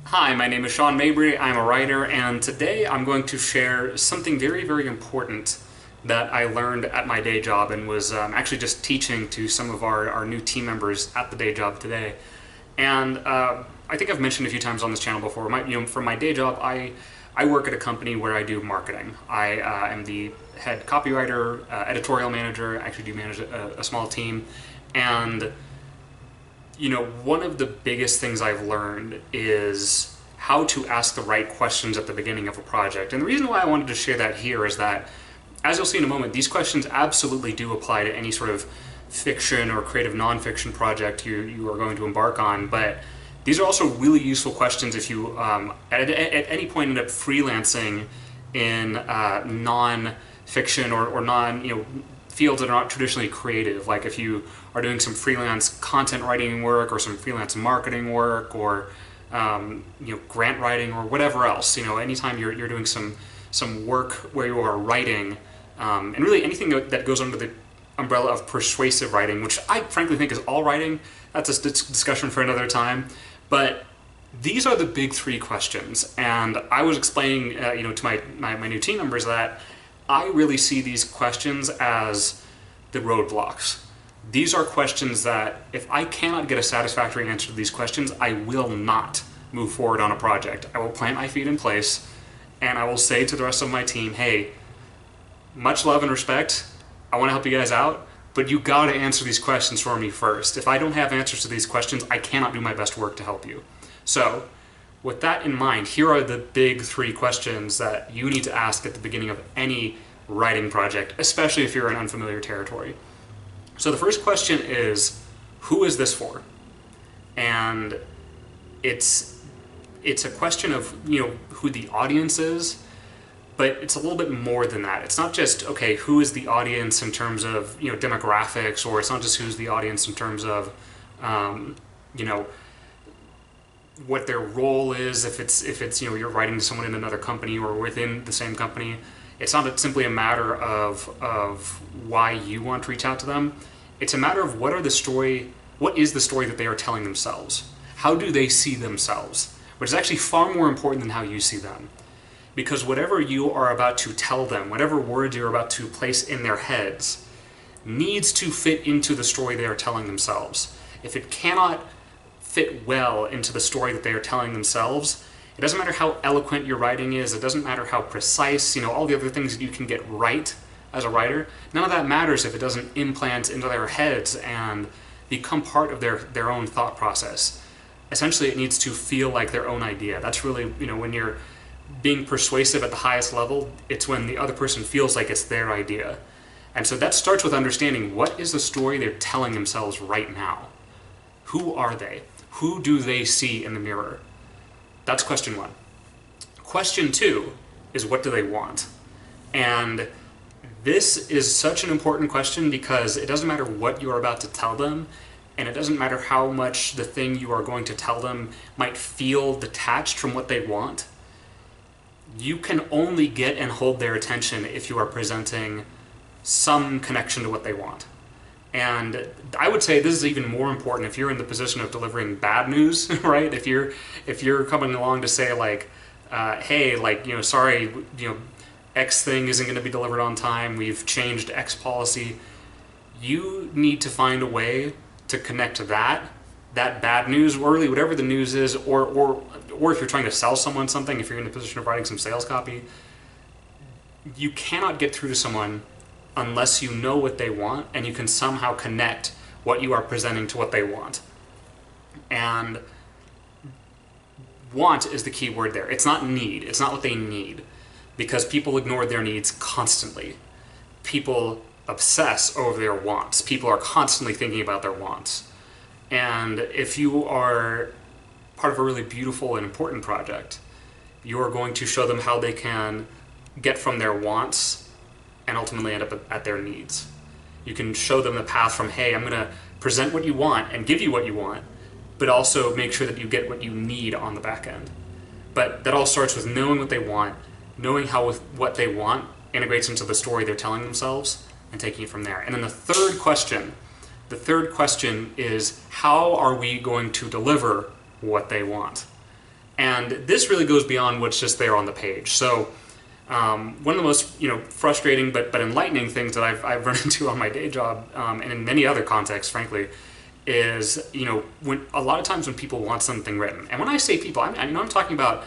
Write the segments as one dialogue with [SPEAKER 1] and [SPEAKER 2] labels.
[SPEAKER 1] Hi, my name is Sean Mabry. I'm a writer, and today I'm going to share something very, very important that I learned at my day job and was actually just teaching to some of our new team members at the day job today. And I think I've mentioned a few times on this channel before. For my day job, I work at a company where I do marketing. I am the head copywriter, editorial manager. I actually do manage a small team, and one of the biggest things I've learned is how to ask the right questions at the beginning of a project. And the reason why I wanted to share that here is that, as you'll see in a moment, these questions absolutely do apply to any sort of fiction or creative nonfiction project you are going to embark on. But these are also really useful questions if you, at any point, end up freelancing in non-fiction or non, fields that are not traditionally creative. Like if you are doing some freelance content writing work or some freelance marketing work or grant writing or whatever else. Anytime you're doing some work where you are writing, and really anything that goes under the umbrella of persuasive writing, which I frankly think is all writing. That's a discussion for another time. But these are the big three questions, and I was explaining, to my new team members that I really see these questions as the roadblocks. These are questions that if I cannot get a satisfactory answer to these questions, I will not move forward on a project. I will plant my feet in place and I will say to the rest of my team, hey, much love and respect. I want to help you guys out, but you got to answer these questions for me first. If I don't have answers to these questions, I cannot do my best work to help you. So, with that in mind, here are the big three questions that you need to ask at the beginning of any writing project, especially if you're in unfamiliar territory. So the first question is, who is this for? And it's a question of who the audience is, but it's a little bit more than that. It's not just, okay, who is the audience in terms of demographics, or it's not just who's the audience in terms of what their role is, if it's you're writing to someone in another company or within the same company. It's not simply a matter of why you want to reach out to them. It's a matter of what is the story that they are telling themselves. How do they see themselves? Which is actually far more important than how you see them. Because whatever you are about to tell them, whatever words you're about to place in their heads, needs to fit into the story they are telling themselves. If it cannot fit well into the story that they are telling themselves, it doesn't matter how eloquent your writing is, it doesn't matter how precise, all the other things that you can get right as a writer, none of that matters if it doesn't implant into their heads and become part of their own thought process. Essentially, it needs to feel like their own idea. That's really, when you're being persuasive at the highest level, it's when the other person feels like it's their idea. And so that starts with understanding what is the story they're telling themselves right now. Who are they? Who do they see in the mirror? That's question one. Question two is, what do they want? And this is such an important question because it doesn't matter what you're about to tell them, and it doesn't matter how much the thing you are going to tell them might feel detached from what they want. You can only get and hold their attention if you are presenting some connection to what they want. And I would say this is even more important if you're in the position of delivering bad news, right? If you're coming along to say hey, sorry, X thing isn't going to be delivered on time, we've changed X policy. You need to find a way to connect that bad news, or really whatever the news is, or if you're trying to sell someone something, if you're in the position of writing some sales copy, you cannot get through to someone unless you know what they want and you can somehow connect what you are presenting to what they want. And want is the key word there. It's not need. It's not what they need, because people ignore their needs constantly. People obsess over their wants. People are constantly thinking about their wants. And if you are part of a really beautiful and important project, you are going to show them how they can get from their wants and ultimately end up at their needs. You can show them the path from, hey, I'm going to present what you want and give you what you want, but also make sure that you get what you need on the back end. But that all starts with knowing what they want, knowing how what they want integrates into the story they're telling themselves, and taking it from there. And then the third question is, how are we going to deliver what they want? And this really goes beyond what's just there on the page. So one of the most frustrating but enlightening things that I've run into on my day job, and in many other contexts, frankly, is when a lot of times when people want something written, and when I say people, I'm talking about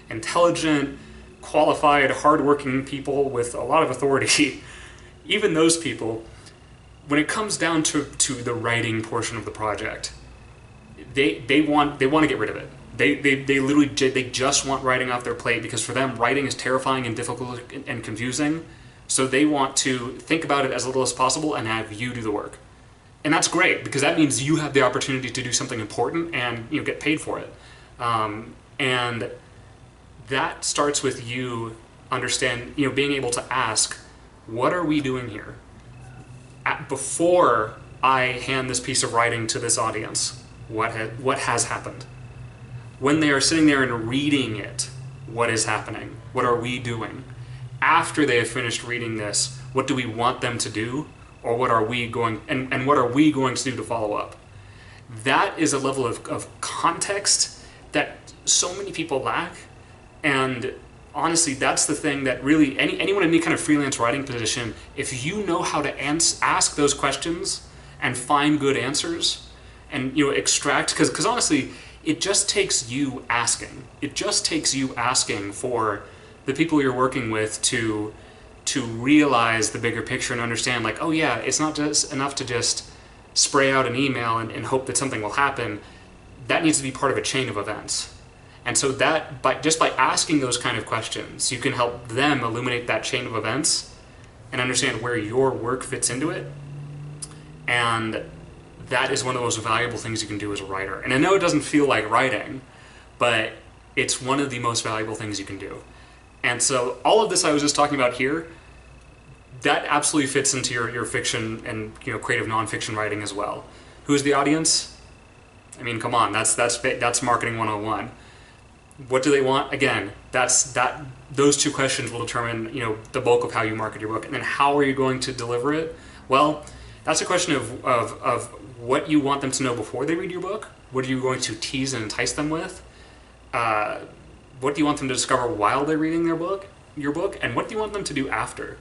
[SPEAKER 1] intelligent, qualified, hardworking people with a lot of authority. Even those people, when it comes down to the writing portion of the project, they want to get rid of it. They literally just want writing off their plate, because for them writing is terrifying and difficult and confusing. So they want to think about it as little as possible and have you do the work. And that's great, because that means you have the opportunity to do something important and get paid for it. And that starts with you being able to ask, what are we doing here? Before I hand this piece of writing to this audience, what has happened? When they are sitting there and reading it, what is happening? What are we doing? After they have finished reading this, what do we want them to do? Or what are we going to do to follow up? That is a level of context that so many people lack. And honestly, that's the thing that really, anyone in any kind of freelance writing position, if you know how to ask those questions and find good answers and extract, because honestly, it just takes you asking. It just takes you asking for the people you're working with to realize the bigger picture and understand, like, oh yeah, it's not just enough to just spray out an email and hope that something will happen. That needs to be part of a chain of events. And so that, just by asking those kind of questions, you can help them illuminate that chain of events and understand where your work fits into it. And that is one of the most valuable things you can do as a writer. And I know it doesn't feel like writing, but it's one of the most valuable things you can do. And so all of this I was just talking about here, that absolutely fits into your fiction and creative nonfiction writing as well. Who's the audience? I mean, come on, that's marketing 101. What do they want? Again, those two questions will determine the bulk of how you market your book. And then how are you going to deliver it? Well, that's a question of what you want them to know before they read your book. What are you going to tease and entice them with? What do you want them to discover while they're reading your book? And what do you want them to do after?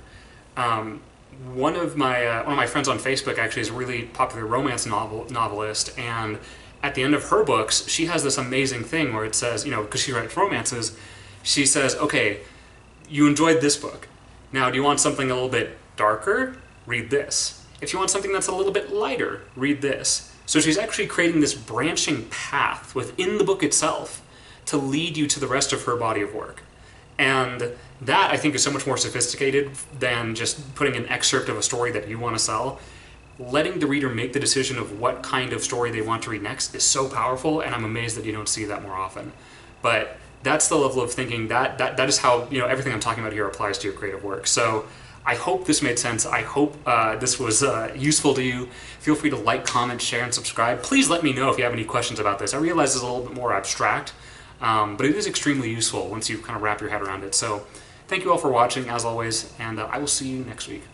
[SPEAKER 1] One of my friends on Facebook actually is a really popular romance novelist, and at the end of her books, she has this amazing thing where it says, because she writes romances, she says, okay, you enjoyed this book. Now, do you want something a little bit darker? Read this. If you want something that's a little bit lighter, read this. So she's actually creating this branching path within the book itself to lead you to the rest of her body of work. And that, I think, is so much more sophisticated than just putting an excerpt of a story that you want to sell. Letting the reader make the decision of what kind of story they want to read next is so powerful, and I'm amazed that you don't see that more often. But that's the level of thinking, that is how everything I'm talking about here applies to your creative work. So I hope this made sense. I hope this was useful to you. Feel free to like, comment, share, and subscribe. Please let me know if you have any questions about this. I realize it's a little bit more abstract, but it is extremely useful once you kind of wrap your head around it. So thank you all for watching, as always, and I will see you next week.